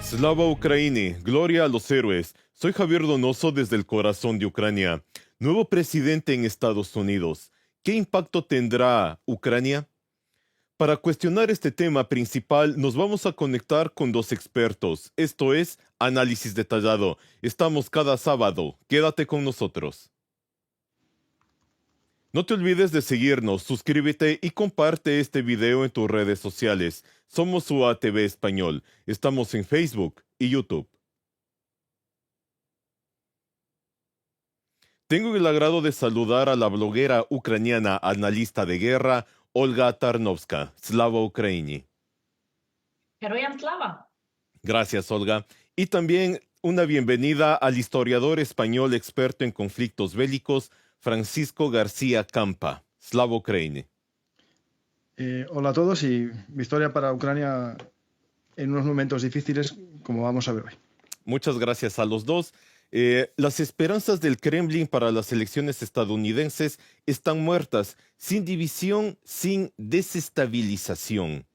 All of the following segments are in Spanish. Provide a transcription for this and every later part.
Slava Ukraini, gloria a los héroes. Soy Javier Donoso desde el corazón de Ucrania. Nuevo presidente en Estados Unidos. ¿Qué impacto tendrá Ucrania? Para cuestionar este tema principal, nos vamos a conectar con dos expertos. Esto es Análisis Detallado. Estamos cada sábado. Quédate con nosotros. No te olvides de seguirnos, suscríbete y comparte este video en tus redes sociales. Somos UATV Español. Estamos en Facebook y YouTube. Tengo el agrado de saludar a la bloguera ucraniana analista de guerra, Olga Tarnovska. Slava Ukraini. Героям слава! Gracias, Olga. Y también una bienvenida al historiador español experto en conflictos bélicos, Francisco García Campa. Slava Ukraini. Hola a todos y victoria para Ucrania en unos momentos difíciles, como vamos a ver hoy. Muchas gracias a los dos. Las esperanzas del Kremlin para las elecciones estadounidenses están muertas, sin división, sin desestabilización.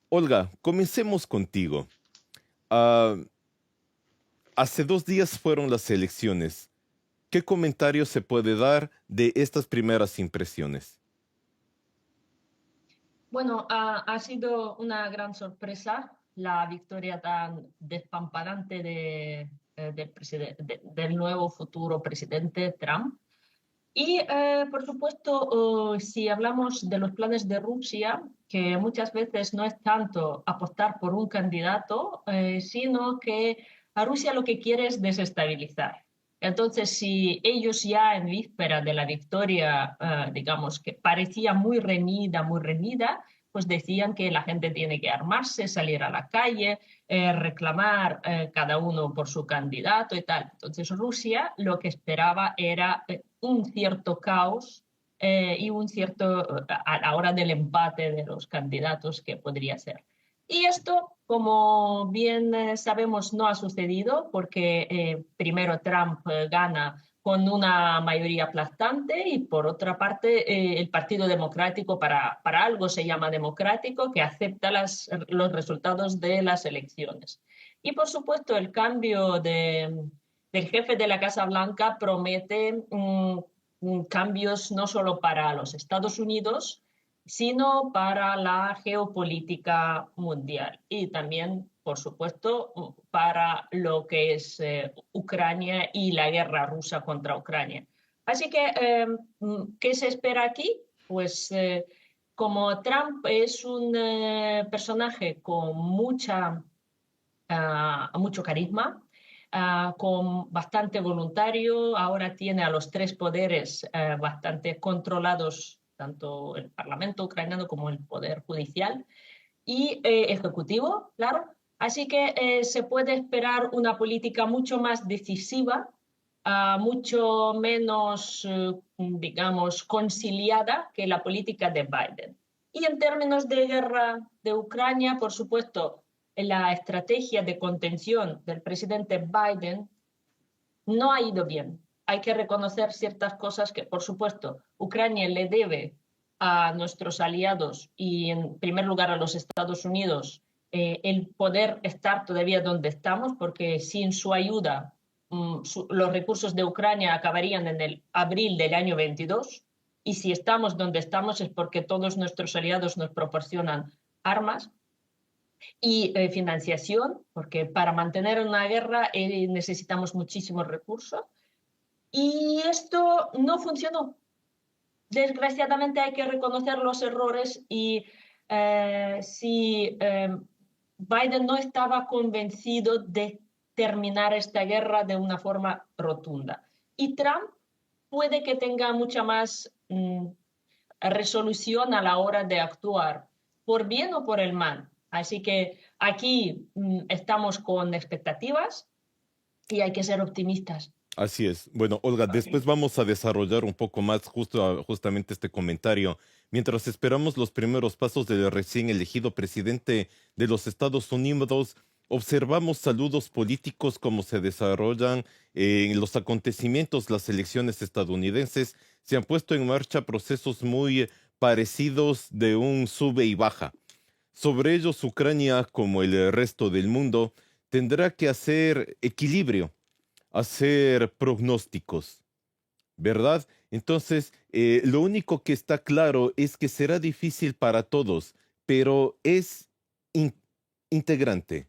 Olga, comencemos contigo. Hace 2 días fueron las elecciones. ¿Qué comentario se puede dar de estas primeras impresiones? Bueno, ha sido una gran sorpresa la victoria tan despampanante del nuevo futuro presidente Trump. Y, por supuesto, si hablamos de los planes de Rusia, que muchas veces no es tanto apostar por un candidato, sino que a Rusia lo que quiere es desestabilizar. Entonces, si ellos ya en víspera de la victoria, digamos que parecía muy reñida, pues decían que la gente tiene que armarse, salir a la calle, reclamar cada uno por su candidato y tal. Entonces, Rusia lo que esperaba era un cierto caos y un cierto, a la hora del empate de los candidatos que podría ser. Y esto, como bien sabemos, no ha sucedido porque primero Trump gana con una mayoría aplastante y por otra parte el Partido Democrático, para algo se llama democrático, que acepta los resultados de las elecciones. Y por supuesto el cambio del jefe de la Casa Blanca promete cambios no solo para los Estados Unidos, sino para la geopolítica mundial y también, por supuesto, para lo que es Ucrania y la guerra rusa contra Ucrania. Así que, ¿qué se espera aquí? Pues como Trump es un personaje con mucho carisma, con bastante voluntario, ahora tiene a los 3 poderes bastante controlados, tanto el Parlamento ucraniano como el Poder Judicial y Ejecutivo, claro. Así que se puede esperar una política mucho más decisiva, mucho menos, digamos, conciliada que la política de Biden. Y en términos de guerra de Ucrania, por supuesto, la estrategia de contención del presidente Biden no ha ido bien. Hay que reconocer ciertas cosas que, por supuesto, Ucrania le debe a nuestros aliados y, en primer lugar, a los Estados Unidos el poder estar todavía donde estamos, porque sin su ayuda los recursos de Ucrania acabarían en el abril del año 22 y si estamos donde estamos es porque todos nuestros aliados nos proporcionan armas y financiación, porque para mantener una guerra necesitamos muchísimos recursos. Y esto no funcionó. Desgraciadamente hay que reconocer los errores y si Biden no estaba convencido de terminar esta guerra de una forma rotunda. Y Trump puede que tenga mucha más resolución a la hora de actuar, por bien o por el mal. Así que aquí estamos con expectativas y hay que ser optimistas. Así es. Bueno, Olga, después vamos a desarrollar un poco más justamente este comentario. Mientras esperamos los primeros pasos del recién elegido presidente de los Estados Unidos, observamos saludos políticos como se desarrollan en los acontecimientos, las elecciones estadounidenses. Se han puesto en marcha procesos muy parecidos de un sube y baja. Sobre ellos, Ucrania, como el resto del mundo, tendrá que hacer equilibrio, hacer pronósticos, ¿verdad? Entonces, lo único que está claro es que será difícil para todos, pero es in- integrante,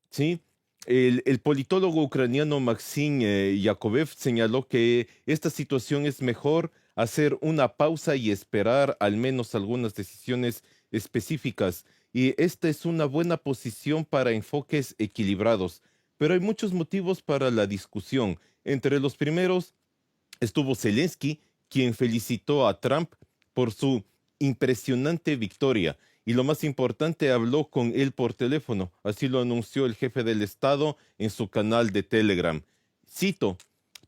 ¿sí? El politólogo ucraniano Maxim Yakovev señaló que esta situación es mejor hacer una pausa y esperar al menos algunas decisiones específicas. Y esta es una buena posición para enfoques equilibrados. Pero hay muchos motivos para la discusión. Entre los primeros estuvo Zelensky, quien felicitó a Trump por su impresionante victoria. Y lo más importante, habló con él por teléfono. Así lo anunció el jefe del Estado en su canal de Telegram. Cito,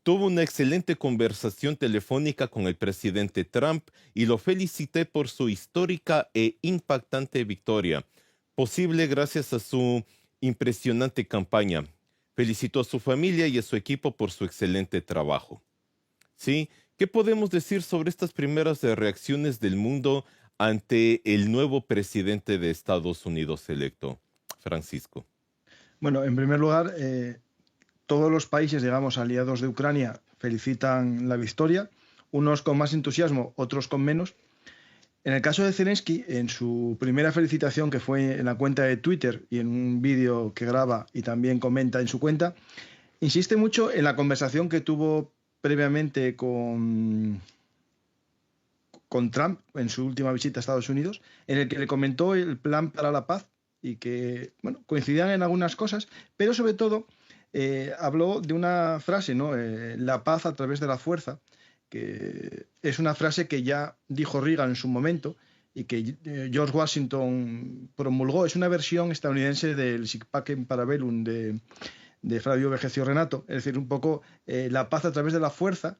tuvo una excelente conversación telefónica con el presidente Trump y lo felicité por su histórica e impactante victoria, posible gracias a su impresionante campaña. Felicitó a su familia y a su equipo por su excelente trabajo. ¿Sí? ¿Qué podemos decir sobre estas primeras reacciones del mundo ante el nuevo presidente de Estados Unidos electo, Francisco? Bueno, en primer lugar, todos los países, digamos, aliados de Ucrania felicitan la victoria, unos con más entusiasmo, otros con menos. En el caso de Zelensky, en su primera felicitación, que fue en la cuenta de Twitter y en un vídeo que graba y también comenta en su cuenta, insiste mucho en la conversación que tuvo previamente con Trump en su última visita a Estados Unidos, en el que le comentó el plan para la paz y que, bueno, coincidían en algunas cosas, pero sobre todo habló de una frase, ¿no? La paz a través de la fuerza, que es una frase que ya dijo Reagan en su momento y que George Washington promulgó. Es una versión estadounidense del Sic Pacem Parabellum de Flavio Vegecio Renato, es decir, un poco la paz a través de la fuerza,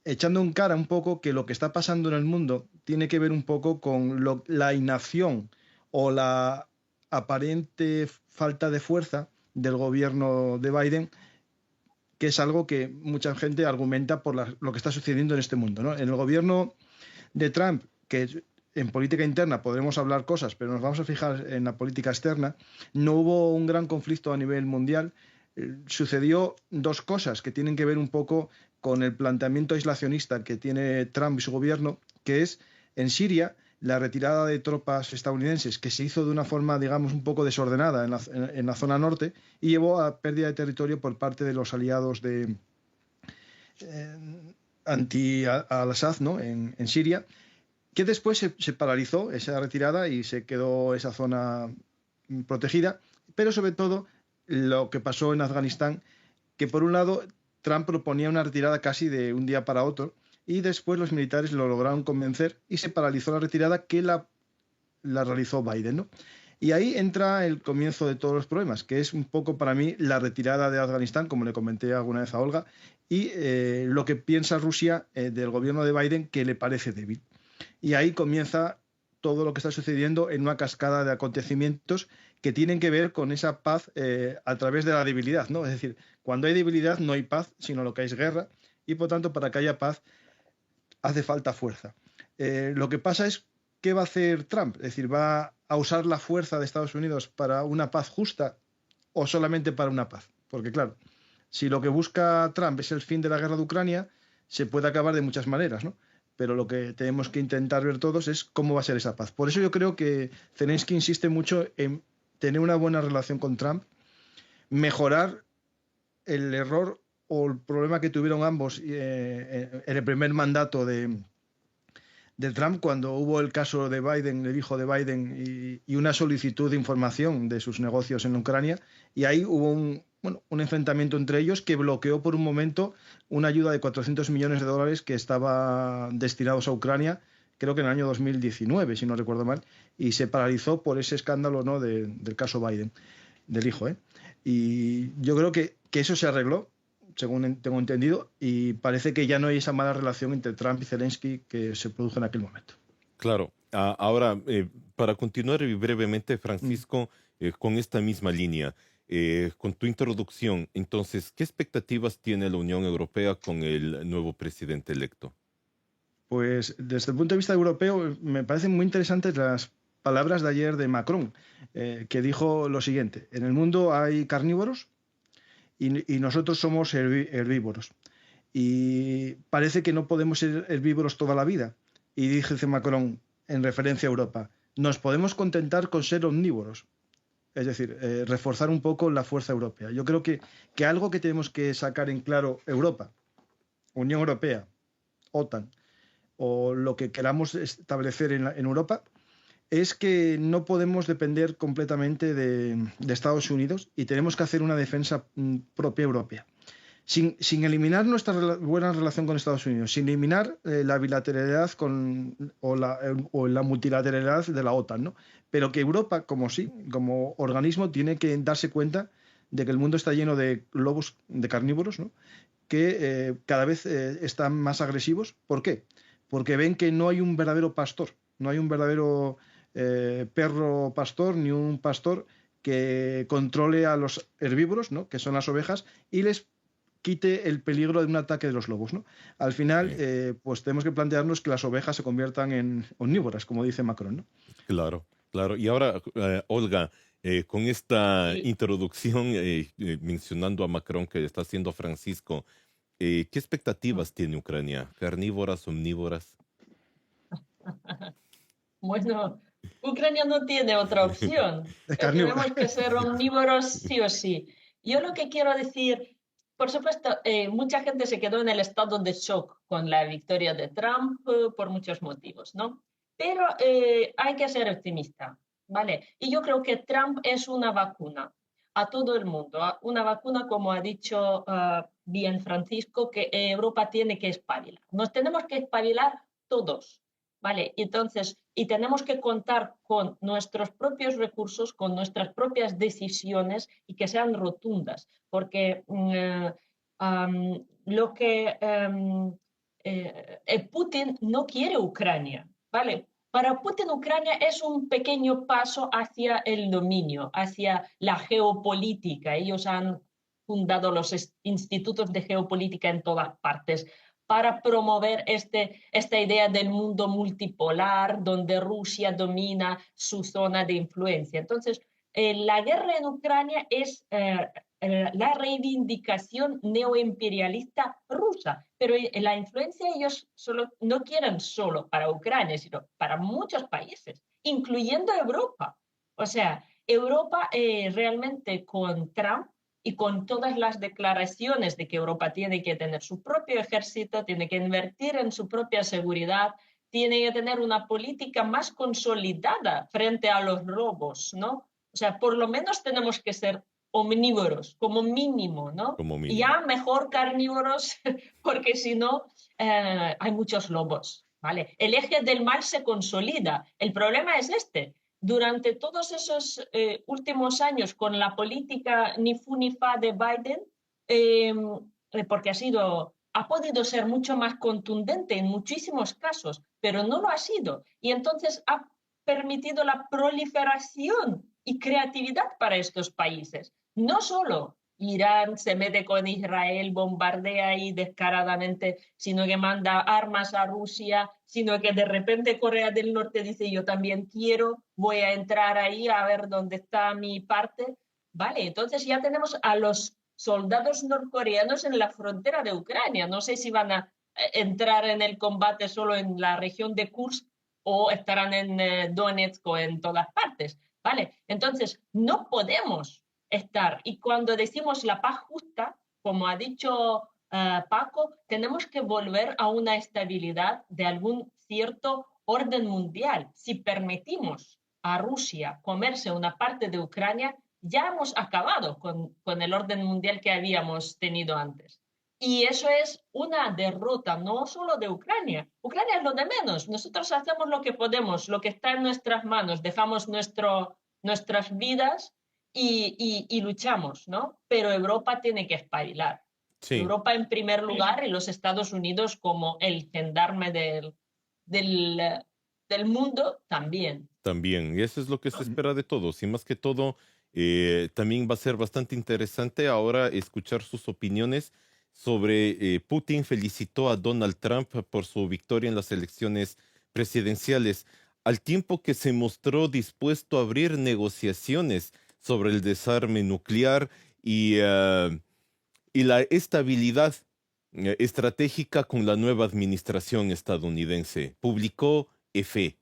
echando en cara un poco que lo que está pasando en el mundo tiene que ver un poco con la inacción o la aparente falta de fuerza del gobierno de Biden, que es algo que mucha gente argumenta por lo que está sucediendo en este mundo, ¿no? En el gobierno de Trump, que en política interna podremos hablar cosas, pero nos vamos a fijar en la política externa, no hubo un gran conflicto a nivel mundial. Sucedió dos cosas que tienen que ver un poco con el planteamiento aislacionista que tiene Trump y su gobierno, que es en Siria la retirada de tropas estadounidenses, que se hizo de una forma, digamos, un poco desordenada en la zona norte y llevó a pérdida de territorio por parte de los aliados de anti-Al-Assad, ¿no? en Siria, que después se paralizó esa retirada y se quedó esa zona protegida, pero sobre todo lo que pasó en Afganistán, que por un lado Trump proponía una retirada casi de un día para otro y después los militares lo lograron convencer y se paralizó la retirada que la realizó Biden, ¿no? Y ahí entra el comienzo de todos los problemas, que es un poco para mí la retirada de Afganistán, como le comenté alguna vez a Olga, y lo que piensa Rusia del gobierno de Biden, que le parece débil. Y ahí comienza todo lo que está sucediendo en una cascada de acontecimientos que tienen que ver con esa paz a través de la debilidad, ¿no? Es decir, cuando hay debilidad no hay paz, sino lo que hay es guerra, y por tanto para que haya paz hace falta fuerza. Lo que pasa es, ¿qué va a hacer Trump? Es decir, ¿va a usar la fuerza de Estados Unidos para una paz justa o solamente para una paz? Porque claro, si lo que busca Trump es el fin de la guerra de Ucrania, se puede acabar de muchas maneras, ¿no? Pero lo que tenemos que intentar ver todos es cómo va a ser esa paz. Por eso yo creo que Zelensky insiste mucho en tener una buena relación con Trump, mejorar el error o el problema que tuvieron ambos en el primer mandato de Trump, cuando hubo el caso de Biden, el hijo de Biden, y una solicitud de información de sus negocios en Ucrania, y ahí hubo un enfrentamiento entre ellos que bloqueó por un momento una ayuda de 400 millones de dólares que estaba destinados a Ucrania, creo que en el año 2019, si no recuerdo mal, y se paralizó por ese escándalo, ¿no? del caso Biden, del hijo, ¿eh? Y yo creo que eso se arregló, según tengo entendido, y parece que ya no hay esa mala relación entre Trump y Zelensky que se produjo en aquel momento. Claro. Ahora, para continuar brevemente, Francisco, con esta misma línea, con tu introducción, entonces, ¿qué expectativas tiene la Unión Europea con el nuevo presidente electo? Pues desde el punto de vista europeo me parecen muy interesantes las palabras de ayer de Macron, que dijo lo siguiente: en el mundo hay carnívoros y nosotros somos herbívoros. Y parece que no podemos ser herbívoros toda la vida. Y dice Macron, en referencia a Europa, nos podemos contentar con ser omnívoros. Es decir, reforzar un poco la fuerza europea. Yo creo que algo que tenemos que sacar en claro Europa, Unión Europea, OTAN, o lo que queramos establecer en Europa, es que no podemos depender completamente de Estados Unidos y tenemos que hacer una defensa propia europea. Sin eliminar nuestra buena relación con Estados Unidos, sin eliminar la bilateralidad o la multilateralidad de la OTAN, ¿no? Pero que Europa, como organismo, tiene que darse cuenta de que el mundo está lleno de lobos, de carnívoros, ¿no? Que cada vez están más agresivos. ¿Por qué? Porque ven que no hay un verdadero pastor, no hay un verdadero perro pastor, ni un pastor que controle a los herbívoros, ¿no? Que son las ovejas, y les quite el peligro de un ataque de los lobos, ¿no? Al final, pues tenemos que plantearnos que las ovejas se conviertan en omnívoras, como dice Macron, ¿no? Claro, claro. Y ahora, Olga, con esta Sí. introducción mencionando a Macron que está haciendo Francisco, ¿qué expectativas tiene Ucrania? ¿Carnívoras, omnívoras? Bueno, Ucrania no tiene otra opción. Es carnívora. Tenemos que ser omnívoros sí o sí. Yo lo que quiero decir, por supuesto, mucha gente se quedó en el estado de shock con la victoria de Trump por muchos motivos, ¿no? Pero hay que ser optimista, ¿vale? Y yo creo que Trump es una vacuna a todo el mundo, una vacuna, como ha dicho bien Francisco, que Europa tiene que espabilar. Nos tenemos que espabilar todos. Vale, entonces, y tenemos que contar con nuestros propios recursos, con nuestras propias decisiones y que sean rotundas, porque lo que Putin no quiere Ucrania, ¿vale? Para Putin, Ucrania es un pequeño paso hacia el dominio, hacia la geopolítica. Ellos han fundado los institutos de geopolítica en todas partes para promover esta idea del mundo multipolar, donde Rusia domina su zona de influencia. Entonces, la guerra en Ucrania es la reivindicación neoimperialista rusa, pero la influencia ellos no quieren solo para Ucrania, sino para muchos países, incluyendo Europa. O sea, Europa realmente con Trump y con todas las declaraciones de que Europa tiene que tener su propio ejército, tiene que invertir en su propia seguridad, tiene que tener una política más consolidada frente a los robos, ¿no? O sea, por lo menos tenemos que ser omnívoros, como mínimo, ¿no? Como Y mínimo. ya mejor carnívoros, porque si no, hay muchos lobos, ¿vale? El eje del mal se consolida. El problema es este. Durante todos esos últimos años con la política ni fu ni fa de Biden, eh, porque ha podido ser mucho más contundente en muchísimos casos, pero no lo ha sido. Y entonces ha permitido la proliferación y creatividad para estos países. No solo Irán se mete con Israel, bombardea ahí descaradamente, sino que manda armas a Rusia, sino que de repente Corea del Norte dice yo también quiero, voy a entrar ahí a ver dónde está mi parte. Vale, entonces ya tenemos a los soldados norcoreanos en la frontera de Ucrania. No sé si van a entrar en el combate solo en la región de Kursk o estarán en Donetsk o en todas partes. ¿Vale? Entonces, no podemos estar. Y cuando decimos la paz justa, como ha dicho Paco, tenemos que volver a una estabilidad de algún cierto orden mundial. Si permitimos a Rusia comerse una parte de Ucrania, ya hemos acabado con el orden mundial que habíamos tenido antes. Y eso es una derrota no solo de Ucrania. Ucrania es lo de menos. Nosotros hacemos lo que podemos, lo que está en nuestras manos, dejamos nuestras vidas y luchamos, ¿no? Pero Europa tiene que espabilar. Sí, Europa en primer lugar y los Estados Unidos como el gendarme del, del mundo también. también. Y eso es lo que se espera de todos. Y más que todo, también va a ser bastante interesante ahora escuchar sus opiniones sobre Putin felicitó a Donald Trump por su victoria en las elecciones presidenciales. al tiempo que se mostró dispuesto a abrir negociaciones sobre el desarme nuclear y la estabilidad estratégica con la nueva administración estadounidense, publicó EFE.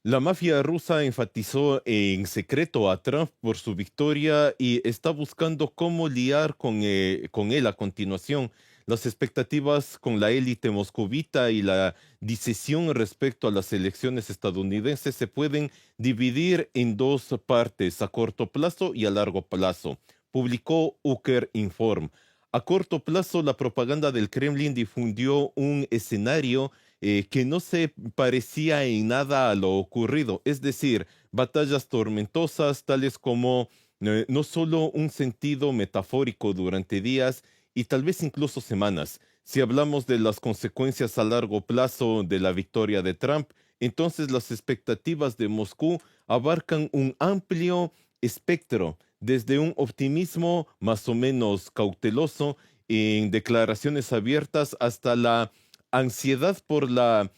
La mafia rusa enfatizó en secreto a Trump por su victoria y está buscando cómo liar con él a continuación. Las expectativas con la élite moscovita y la decisión respecto a las elecciones estadounidenses se pueden dividir en dos partes, a corto plazo y a largo plazo, publicó Ukrinform. A corto plazo, la propaganda del Kremlin difundió un escenario que no se parecía en nada a lo ocurrido, es decir, batallas tormentosas tales como no solo un sentido metafórico durante días y tal vez incluso semanas. Si hablamos de las consecuencias a largo plazo de la victoria de Trump, entonces las expectativas de Moscú abarcan un amplio espectro, desde un optimismo más o menos cauteloso en declaraciones abiertas hasta la ansiedad por la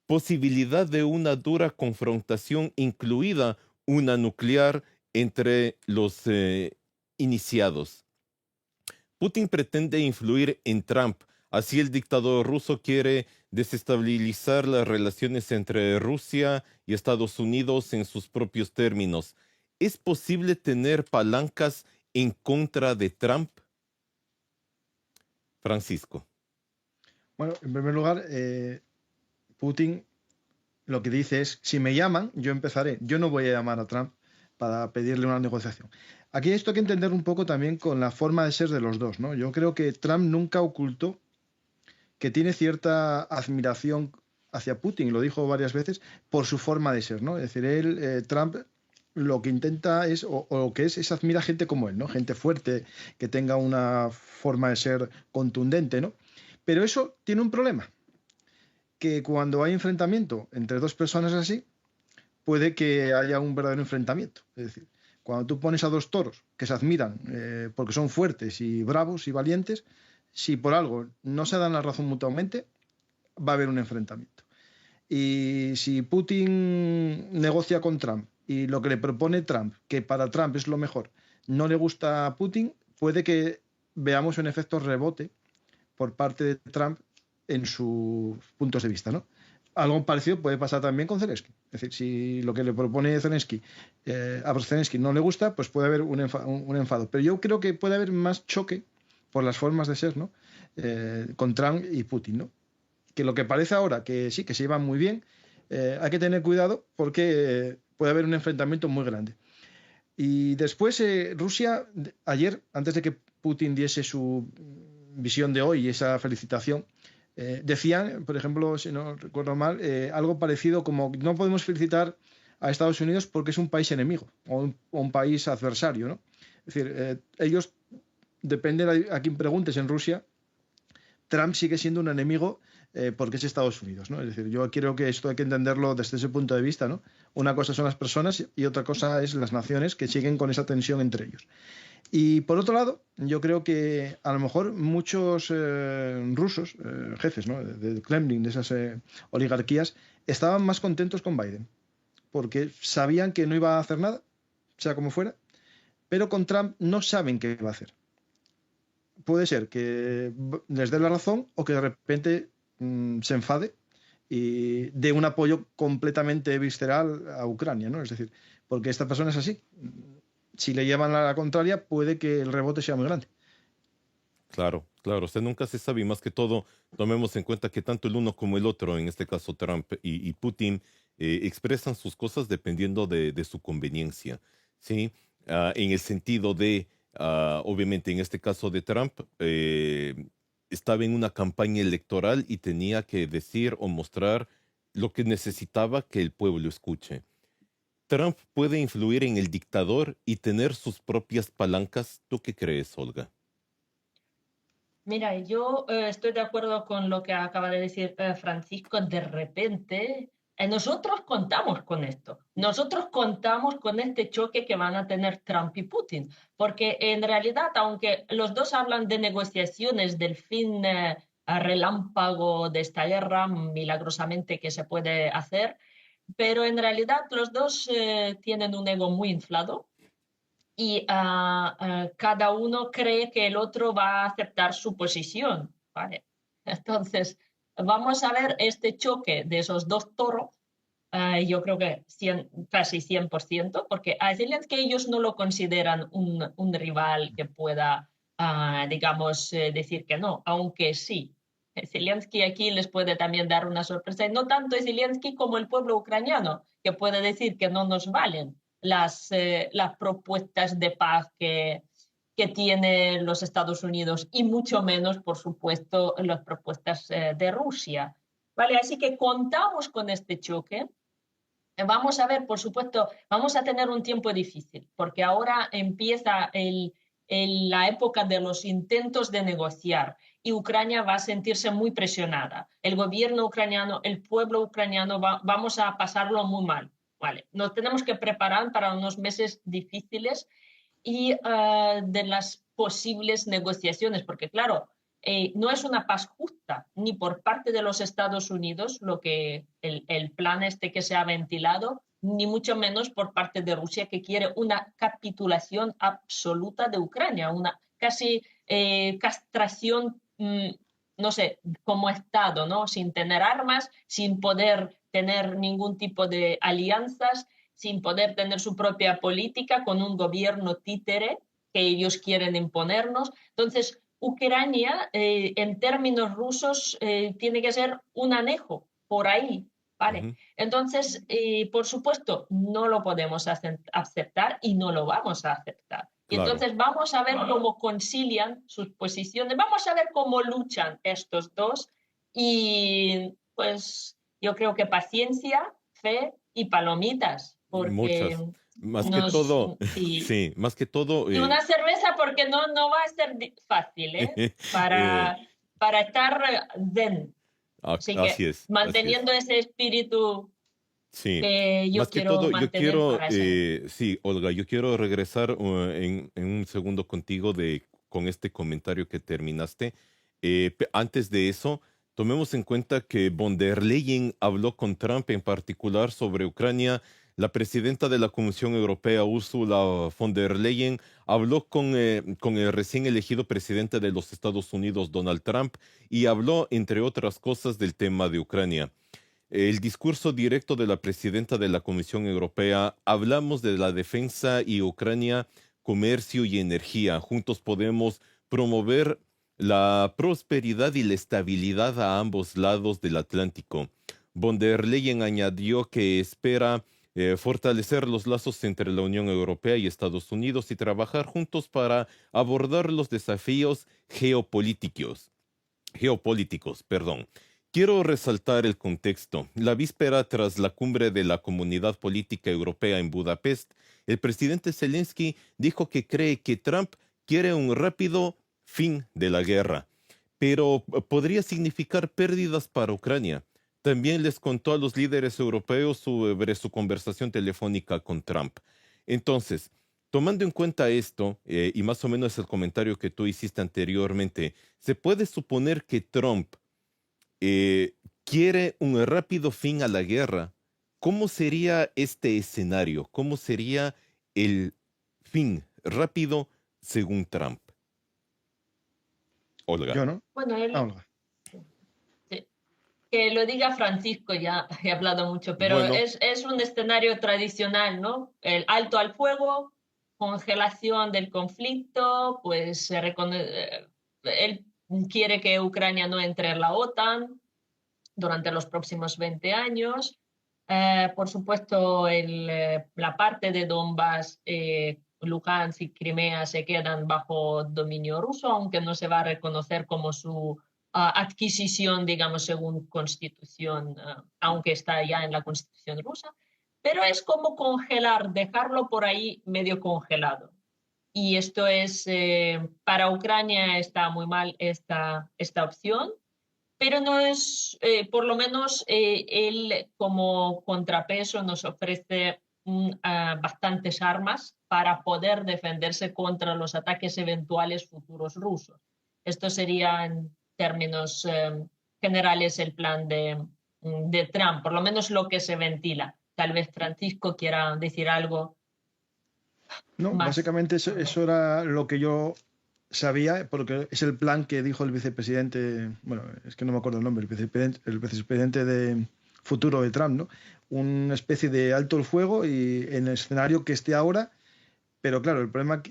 posibilidad de una dura confrontación, incluida una nuclear, entre los iniciados. Putin pretende influir en Trump. Así el dictador ruso quiere desestabilizar las relaciones entre Rusia y Estados Unidos en sus propios términos. ¿Es posible tener palancas en contra de Trump? Francisco. Bueno, en primer lugar, Putin lo que dice es, si me llaman, yo empezaré. Yo no voy a llamar a Trump para pedirle una negociación. Aquí esto hay que entender un poco también con la forma de ser de los dos, ¿no? Yo creo que Trump nunca ocultó que tiene cierta admiración hacia Putin, lo dijo varias veces, por su forma de ser, ¿no? Es decir, Trump, lo que intenta es, o lo que es admira gente como él, ¿no? Gente fuerte, que tenga una forma de ser contundente, ¿no? Pero eso tiene un problema, que cuando hay enfrentamiento entre dos personas así, puede que haya un verdadero enfrentamiento. Es decir, cuando tú pones a dos toros que se admiran porque son fuertes y bravos y valientes, si por algo no se dan la razón mutuamente, va a haber un enfrentamiento. Y si Putin negocia con Trump y lo que le propone Trump, que para Trump es lo mejor, no le gusta a Putin, puede que veamos un efecto rebote por parte de Trump en sus puntos de vista, ¿no? Algo parecido puede pasar también con Zelensky. Es decir, si lo que le propone Zelensky a Zelensky no le gusta, pues puede haber un enfado. Pero yo creo que puede haber más choque por las formas de ser, ¿no? Con Trump y Putin, ¿no? Que lo que parece ahora, que sí, que se llevan muy bien, hay que tener cuidado porque puede haber un enfrentamiento muy grande. Y después Rusia, ayer, antes de que Putin diese su visión de hoy y esa felicitación, decían, por ejemplo, si no recuerdo mal, algo parecido como no podemos felicitar a Estados Unidos porque es un país enemigo o un país adversario, ¿no? Es decir, ellos, depende a quien preguntes en Rusia, Trump sigue siendo un enemigo porque es Estados Unidos, ¿no? Es decir, yo creo que esto hay que entenderlo desde ese punto de vista, ¿no? Una cosa son las personas y otra cosa es las naciones que siguen con esa tensión entre ellos. Y por otro lado, yo creo que a lo mejor muchos rusos, jefes, ¿no? del Kremlin, de esas oligarquías, estaban más contentos con Biden, porque sabían que no iba a hacer nada, sea como fuera, pero con Trump no saben qué va a hacer. Puede ser que les dé la razón o que de repente se enfade y dé un apoyo completamente visceral a Ucrania, ¿no? Es decir, porque esta persona es así. Si le llevan a la contraria, puede que el rebote sea muy grande. Claro, claro. O sea, nunca se sabe y más que todo tomemos en cuenta que tanto el uno como el otro, en este caso Trump y Putin, expresan sus cosas dependiendo de su conveniencia, ¿sí? En el sentido de, obviamente, en este caso de Trump, estaba en una campaña electoral y tenía que decir o mostrar lo que necesitaba que el pueblo escuche. ¿Trump puede influir en el dictador y tener sus propias palancas? ¿Tú qué crees, Olga? Mira, yo estoy de acuerdo con lo que acaba de decir Francisco. De repente, nosotros contamos con esto. Nosotros contamos con este choque que van a tener Trump y Putin. Porque en realidad, aunque los dos hablan de negociaciones del fin relámpago de esta guerra, milagrosamente que se puede hacer, pero en realidad los dos tienen un ego muy inflado y cada uno cree que el otro va a aceptar su posición, ¿vale? Entonces, vamos a ver este choque de esos dos toros. Yo creo que casi 100%, porque a Zelensky ellos no lo consideran un rival que pueda, digamos, decir que no, aunque sí. Zelensky aquí les puede también dar una sorpresa, y no tanto Zelensky como el pueblo ucraniano, que puede decir que no nos valen las propuestas de paz que tienen los Estados Unidos y mucho menos, por supuesto, las propuestas de Rusia. ¿Vale? Así que contamos con este choque. Vamos a ver, por supuesto, vamos a tener un tiempo difícil, porque ahora empieza la época de los intentos de negociar y Ucrania va a sentirse muy presionada. El gobierno ucraniano, el pueblo ucraniano, vamos a pasarlo muy mal. Vale, nos tenemos que preparar para unos meses difíciles y de las posibles negociaciones, porque claro, no es una paz justa ni por parte de los Estados Unidos, lo que el plan este que se ha ventilado, ni mucho menos por parte de Rusia, que quiere una capitulación absoluta de Ucrania, una casi castración, no sé, como Estado, ¿no? Sin tener armas, sin poder tener ningún tipo de alianzas, sin poder tener su propia política, con un gobierno títere que ellos quieren imponernos. Entonces, Ucrania, en términos rusos, tiene que ser un anejo por ahí, ¿vale? Ujú. Entonces, por supuesto, no lo podemos aceptar y no lo vamos a aceptar. Y Claro. entonces vamos a ver cómo concilian sus posiciones, vamos a ver cómo luchan estos dos y pues yo creo que paciencia, fe y palomitas, porque Muchas. Más que nos, todo, sí, sí, más que todo, y una cerveza porque no va a ser fácil, ¿eh? eh, Para estar zen. Así que así es, así es. manteniendo ese espíritu Sí, que yo más que quiero todo, yo mantener quiero, para ese momento. sí, Olga, yo quiero regresar en un segundo contigo con este comentario que terminaste. Antes de eso, tomemos en cuenta que von der Leyen habló con Trump en particular sobre Ucrania. La presidenta de la Comisión Europea, Ursula von der Leyen, habló con el recién elegido presidente de los Estados Unidos, Donald Trump, y habló, entre otras cosas, del tema de Ucrania. El discurso directo de la presidenta de la Comisión Europea, hablamos de la defensa y Ucrania, comercio y energía. Juntos podemos promover la prosperidad y la estabilidad a ambos lados del Atlántico. Von der Leyen añadió que espera fortalecer los lazos entre la Unión Europea y Estados Unidos y trabajar juntos para abordar los desafíos geopolíticos, perdón. Quiero resaltar el contexto. La víspera tras la cumbre de la Comunidad Política Europea en Budapest, el presidente Zelensky dijo que cree que Trump quiere un rápido fin de la guerra, pero podría significar pérdidas para Ucrania. También les contó a los líderes europeos sobre su conversación telefónica con Trump. Entonces, tomando en cuenta esto, y más o menos el comentario que tú hiciste anteriormente, se puede suponer que Trump quiere un rápido fin a la guerra. ¿Cómo sería este escenario? ¿Cómo sería el fin rápido según Trump? Olga. Yo, ¿no? Bueno, Ah, él, Olga. sí, que lo diga Francisco, ya he hablado mucho, pero Bueno, es un escenario tradicional, ¿no? El alto al fuego, congelación del conflicto, pues él quiere que Ucrania no entre en la OTAN durante los próximos 20 años. Por supuesto, la parte de Donbass, Lugansk y Crimea se quedan bajo dominio ruso, aunque no se va a reconocer como su adquisición, digamos, según constitución, aunque está ya en la constitución rusa. Pero es como congelar, dejarlo por ahí medio congelado. Y esto es, para Ucrania está muy mal esta opción, pero no es, por lo menos él como contrapeso nos ofrece bastantes armas para poder defenderse contra los ataques eventuales futuros rusos. Esto sería en términos generales el plan de Trump, por lo menos lo que se ventila. Tal vez Francisco quiera decir algo No, más. básicamente eso era lo que yo sabía, porque es el plan que dijo el vicepresidente, bueno, es que no me acuerdo el nombre, el vicepresidente de futuro de Trump, ¿no? Una especie de alto el fuego y en el escenario que esté ahora, pero claro, el problema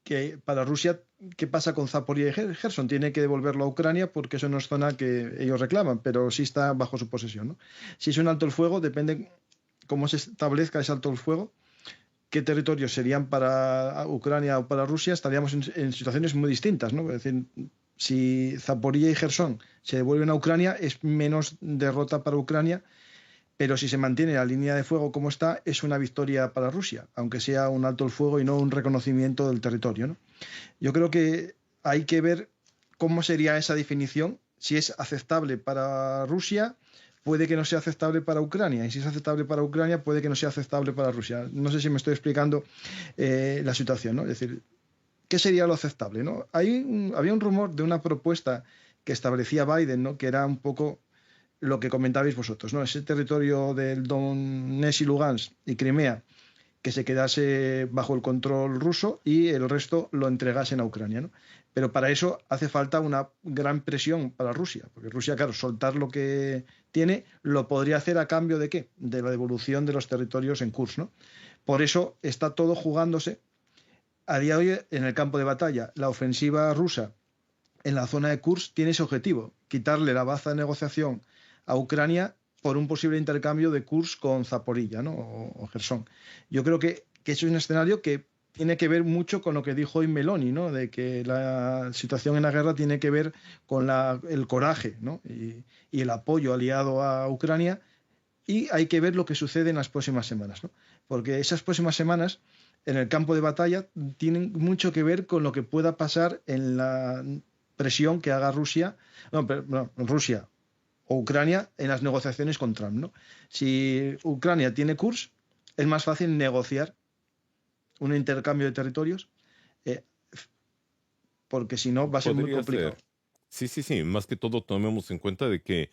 que para Rusia, ¿qué pasa con Zaporizhia y Gerson? Tiene que devolverlo a Ucrania porque eso no es zona que ellos reclaman, pero sí está bajo su posesión, ¿no? Si es un alto el fuego, depende cómo se establezca ese alto el fuego, qué territorios serían para Ucrania o para Rusia, estaríamos en situaciones muy distintas, ¿no? Es decir, si Zaporizhia y Gerson se devuelven a Ucrania, es menos derrota para Ucrania, pero si se mantiene la línea de fuego como está, es una victoria para Rusia, aunque sea un alto el fuego y no un reconocimiento del territorio, ¿no? Yo creo que hay que ver cómo sería esa definición, si es aceptable para Rusia, puede que no sea aceptable para Ucrania, y si es aceptable para Ucrania, puede que no sea aceptable para Rusia. No sé si me estoy explicando la situación, ¿no? Es decir, ¿qué sería lo aceptable, ¿no? Había un rumor de una propuesta que establecía Biden, ¿no? Que era un poco lo que comentabais vosotros, ¿no? Ese territorio del Donetsk y Lugansk y Crimea que se quedase bajo el control ruso y el resto lo entregasen a Ucrania, ¿no? Pero para eso hace falta una gran presión para Rusia, porque Rusia, claro, soltar lo que tiene lo podría hacer a cambio de ¿qué? De la devolución de los territorios en Kursk, ¿no? Por eso está todo jugándose a día de hoy en el campo de batalla. La ofensiva rusa en la zona de Kursk tiene ese objetivo, quitarle la baza de negociación a Ucrania por un posible intercambio de Kursk con Zaporilla, ¿no? O Gerson. Yo creo que es un escenario que tiene que ver mucho con lo que dijo hoy Meloni, ¿no? De que la situación en la guerra tiene que ver con el coraje, ¿no? Y el apoyo aliado a Ucrania, y hay que ver lo que sucede en las próximas semanas, ¿no? Porque esas próximas semanas en el campo de batalla tienen mucho que ver con lo que pueda pasar en la presión que haga Rusia, Rusia o Ucrania en las negociaciones con Trump, ¿no? Si Ucrania tiene Kursk, es más fácil negociar un intercambio de territorios, eh, porque si no va a ser muy Podría complicado. ser. Sí, sí, sí. Más que todo tomemos en cuenta de que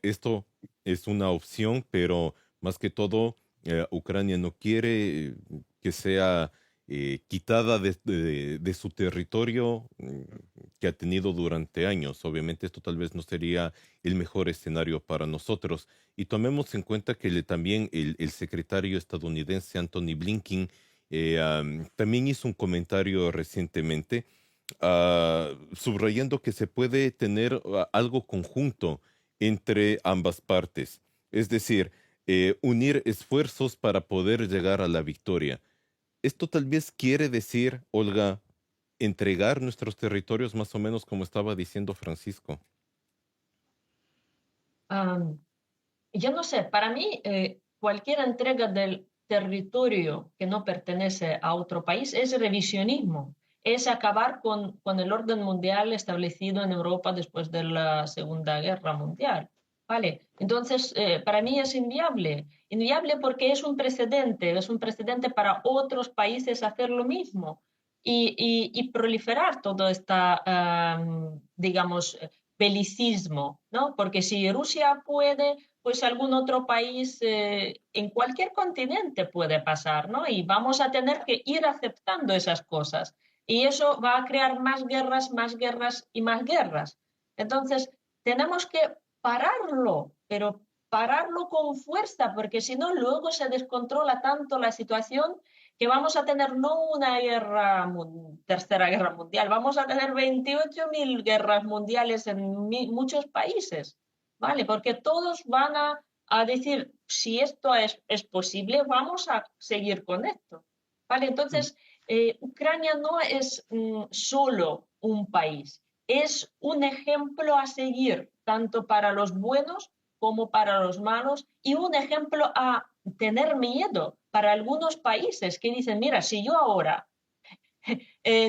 esto es una opción, pero más que todo Ucrania no quiere que sea quitada de su territorio que ha tenido durante años. Obviamente esto tal vez no sería el mejor escenario para nosotros. Y tomemos en cuenta que también el secretario estadounidense Anthony Blinken también hizo un comentario recientemente subrayando que se puede tener algo conjunto entre ambas partes, es decir, unir esfuerzos para poder llegar a la victoria. Esto tal vez quiere decir, Olga, entregar nuestros territorios más o menos como estaba diciendo Francisco. Um, yo no sé, para mí cualquier entrega del territorio que no pertenece a otro país es revisionismo, es acabar con el orden mundial establecido en Europa después de la Segunda Guerra Mundial. ¿Vale? Entonces, para mí es inviable. Inviable porque es un precedente para otros países hacer lo mismo y proliferar todo este, digamos, belicismo, ¿no? Porque si Rusia puede, pues algún otro país en cualquier continente puede pasar, ¿no? Y vamos a tener que ir aceptando esas cosas. Y eso va a crear más guerras y más guerras. Entonces, tenemos que pararlo, pero pararlo con fuerza, porque si no, luego se descontrola tanto la situación que vamos a tener no una tercera guerra mundial, vamos a tener 28.000 guerras mundiales en muchos países, ¿vale? Porque todos van a decir, si esto es posible, vamos a seguir con esto, ¿vale? Entonces, Ucrania no es solo un país, es un ejemplo a seguir, tanto para los buenos como para los malos, y un ejemplo a tener miedo para algunos países que dicen, mira, si yo ahora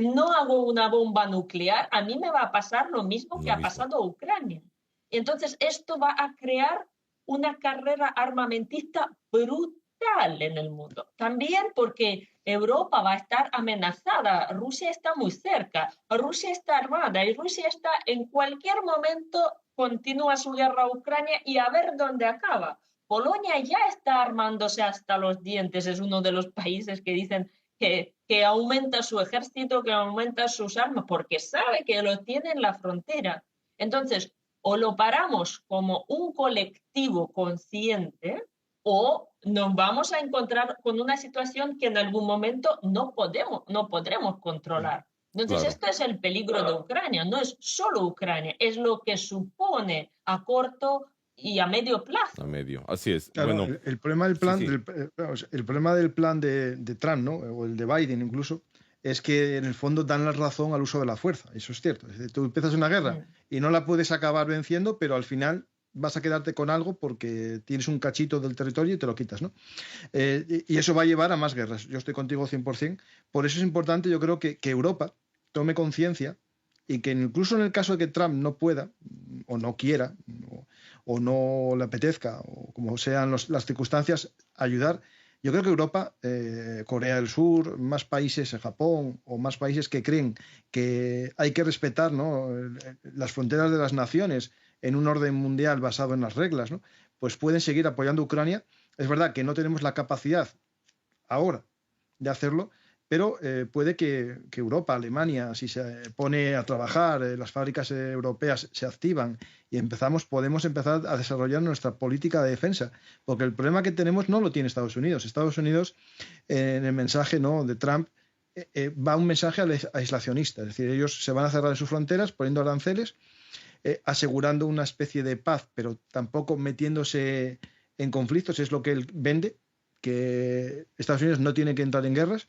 no hago una bomba nuclear, a mí me va a pasar lo mismo que Lo ha mismo. pasado a Ucrania. Y entonces esto va a crear una carrera armamentista brutal en el mundo. También porque Europa va a estar amenazada, Rusia está muy cerca, Rusia está armada y Rusia está en cualquier momento continúa su guerra a Ucrania y a ver dónde acaba. Polonia ya está armándose hasta los dientes, es uno de los países que dicen que aumenta su ejército, que aumenta sus armas, porque sabe que lo tiene en la frontera. Entonces, o lo paramos como un colectivo consciente o nos vamos a encontrar con una situación que en algún momento no podremos controlar. Entonces, Claro. esto es el peligro de Ucrania, no es solo Ucrania, es lo que supone a corto y a medio A plazo. medio. Así es. Claro, Bueno, el problema del sí, plan, sí, vamos, el problema del plan de Trump, ¿no? O el de Biden incluso, es que en el fondo dan la razón al uso de la fuerza. Eso es cierto. Es decir, tú empiezas una guerra Mm. y no la puedes acabar venciendo, pero al final vas a quedarte con algo porque tienes un cachito del territorio y te lo quitas, ¿no? Y eso va a llevar a más guerras. Yo estoy contigo 100%. Por eso es importante, yo creo, que Europa tome conciencia y que incluso en el caso de que Trump no pueda o no quiera o no le apetezca o como sean las circunstancias, ayudar. Yo creo que Europa, Corea del Sur, más países, Japón o más países que creen que hay que respetar, ¿no?, las fronteras de las naciones en un orden mundial basado en las reglas, ¿no?, pues pueden seguir apoyando a Ucrania. Es verdad que no tenemos la capacidad ahora de hacerlo, pero puede que Europa, Alemania, si se pone a trabajar, las fábricas europeas se activan y podemos empezar a desarrollar nuestra política de defensa, porque el problema que tenemos no lo tiene Estados Unidos. Estados Unidos, en el mensaje, ¿no?, de Trump, va un mensaje aislacionista, es decir, ellos se van a cerrar sus fronteras poniendo aranceles, asegurando una especie de paz, pero tampoco metiéndose en conflictos, es lo que él vende, que Estados Unidos no tiene que entrar en guerras.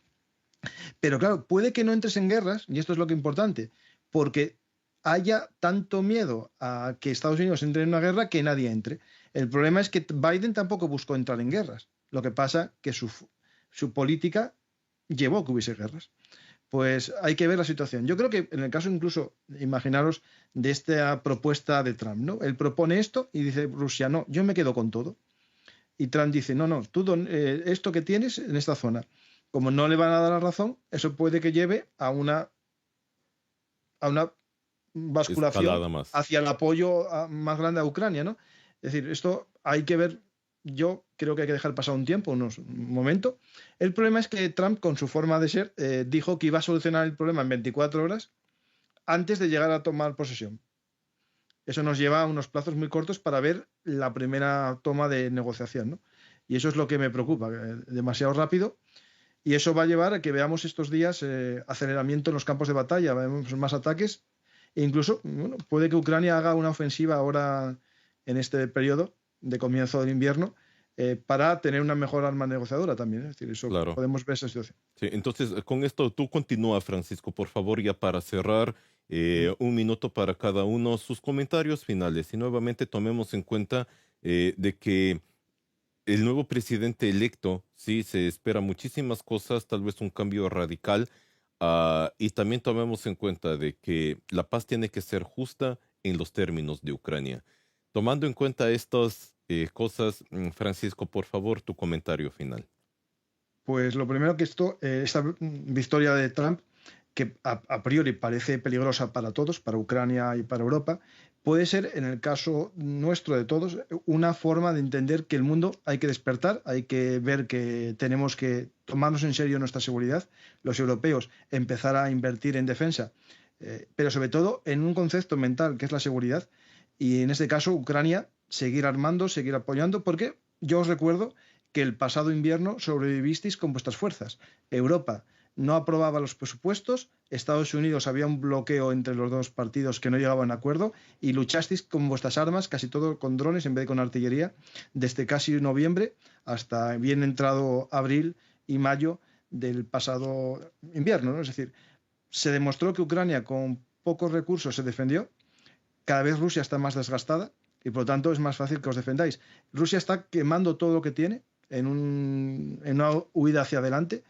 Pero claro, puede que no entres en guerras, y esto es lo que es importante, porque haya tanto miedo a que Estados Unidos entre en una guerra que nadie entre. El problema es que Biden tampoco buscó entrar en guerras. Lo que pasa que su política llevó a que hubiese guerras. Pues hay que ver la situación. Yo creo que en el caso incluso, imaginaros, de esta propuesta de Trump, ¿no? Él propone esto y dice Rusia, no, yo me quedo con todo. Y Trump dice, no, no, tú esto que tienes en esta zona, como no le van a dar la razón, eso puede que lleve a una basculación escalada más. hacia el apoyo más grande a Ucrania, ¿no? Es decir, esto hay que ver, yo creo que hay que dejar pasar un tiempo, un momento. El problema es que Trump, con su forma de ser, dijo que iba a solucionar el problema en 24 horas antes de llegar a tomar posesión. Eso nos lleva a unos plazos muy cortos para ver la primera toma de negociación, ¿no? Y eso es lo que me preocupa, demasiado rápido. Y eso va a llevar a que veamos estos días aceleramiento en los campos de batalla, vemos más ataques e incluso, bueno, puede que Ucrania haga una ofensiva ahora en este periodo de comienzo del invierno para tener una mejor arma negociadora también. Es decir, eso Claro. podemos ver esa situación. Sí, entonces, con esto tú continúa, Francisco, por favor, ya para cerrar, un minuto para cada uno, sus comentarios finales. Y nuevamente tomemos en cuenta de que el nuevo presidente electo, sí, se espera muchísimas cosas, tal vez un cambio radical, y también tomemos en cuenta de que la paz tiene que ser justa en los términos de Ucrania. Tomando en cuenta estas cosas, Francisco, por favor, tu comentario final. Pues lo primero que esta victoria de Trump, que a priori parece peligrosa para todos, para Ucrania y para Europa, puede ser, en el caso nuestro de todos, una forma de entender que el mundo hay que despertar, hay que ver que tenemos que tomarnos en serio nuestra seguridad, los europeos empezar a invertir en defensa, pero sobre todo en un concepto mental que es la seguridad, y en este caso Ucrania seguir armando, seguir apoyando, porque yo os recuerdo que el pasado invierno sobrevivisteis con vuestras fuerzas. Europa no aprobaba los presupuestos, Estados Unidos había un bloqueo entre los dos partidos que no llegaban a acuerdo y luchasteis con vuestras armas, casi todo con drones en vez de con artillería, desde casi noviembre hasta bien entrado abril y mayo del pasado invierno, ¿no? Es decir, se demostró que Ucrania con pocos recursos se defendió, cada vez Rusia está más desgastada y por lo tanto es más fácil que os defendáis. Rusia está quemando todo lo que tiene en una huida hacia adelante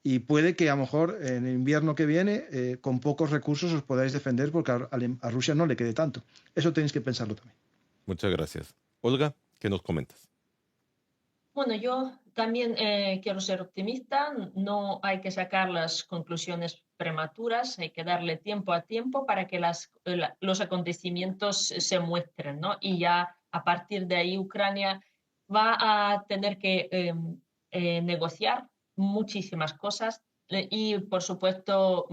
y puede que a lo mejor en el invierno que viene con pocos recursos os podáis defender porque a Rusia no le quede tanto. Eso tenéis que pensarlo también. Muchas gracias. Olga, ¿qué nos comentas? Bueno, yo también quiero ser optimista. No hay que sacar las conclusiones prematuras, hay que darle tiempo a tiempo para que los acontecimientos se muestren, ¿no? Y ya a partir de ahí Ucrania va a tener que negociar muchísimas cosas y, por supuesto,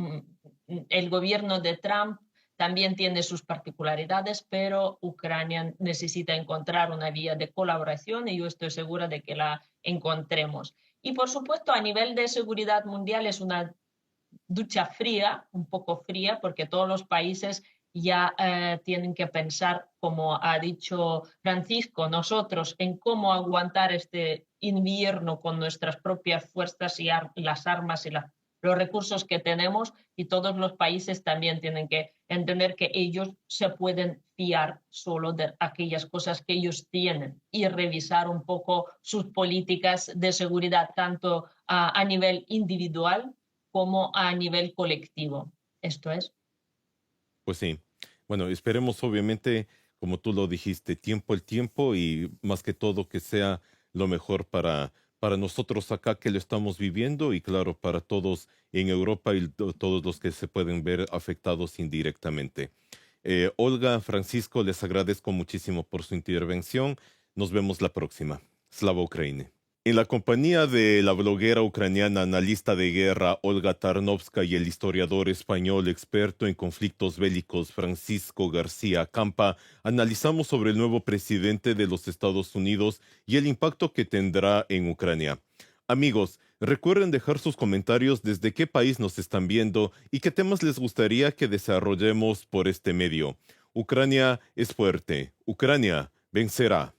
el gobierno de Trump también tiene sus particularidades, pero Ucrania necesita encontrar una vía de colaboración y yo estoy segura de que la encontremos. Y por supuesto, a nivel de seguridad mundial es una ducha fría, un poco fría, porque todos los países ya tienen que pensar, como ha dicho Francisco, nosotros en cómo aguantar este invierno con nuestras propias fuerzas y las armas y los recursos que tenemos, y todos los países también tienen que entender que ellos se pueden fiar solo de aquellas cosas que ellos tienen y revisar un poco sus políticas de seguridad, tanto a nivel individual como a nivel colectivo. Esto es. Pues sí. Bueno, esperemos obviamente, como tú lo dijiste, tiempo el tiempo y más que todo que sea lo mejor para nosotros acá que lo estamos viviendo y claro, para todos en Europa y todos los que se pueden ver afectados indirectamente. Olga, Francisco, les agradezco muchísimo por su intervención. Nos vemos la próxima. Slava Ukraini. En la compañía de la bloguera ucraniana analista de guerra Olga Tarnovska y el historiador español experto en conflictos bélicos Francisco García Campa, analizamos sobre el nuevo presidente de los Estados Unidos y el impacto que tendrá en Ucrania. Amigos, recuerden dejar sus comentarios desde qué país nos están viendo y qué temas les gustaría que desarrollemos por este medio. Ucrania es fuerte. Ucrania vencerá.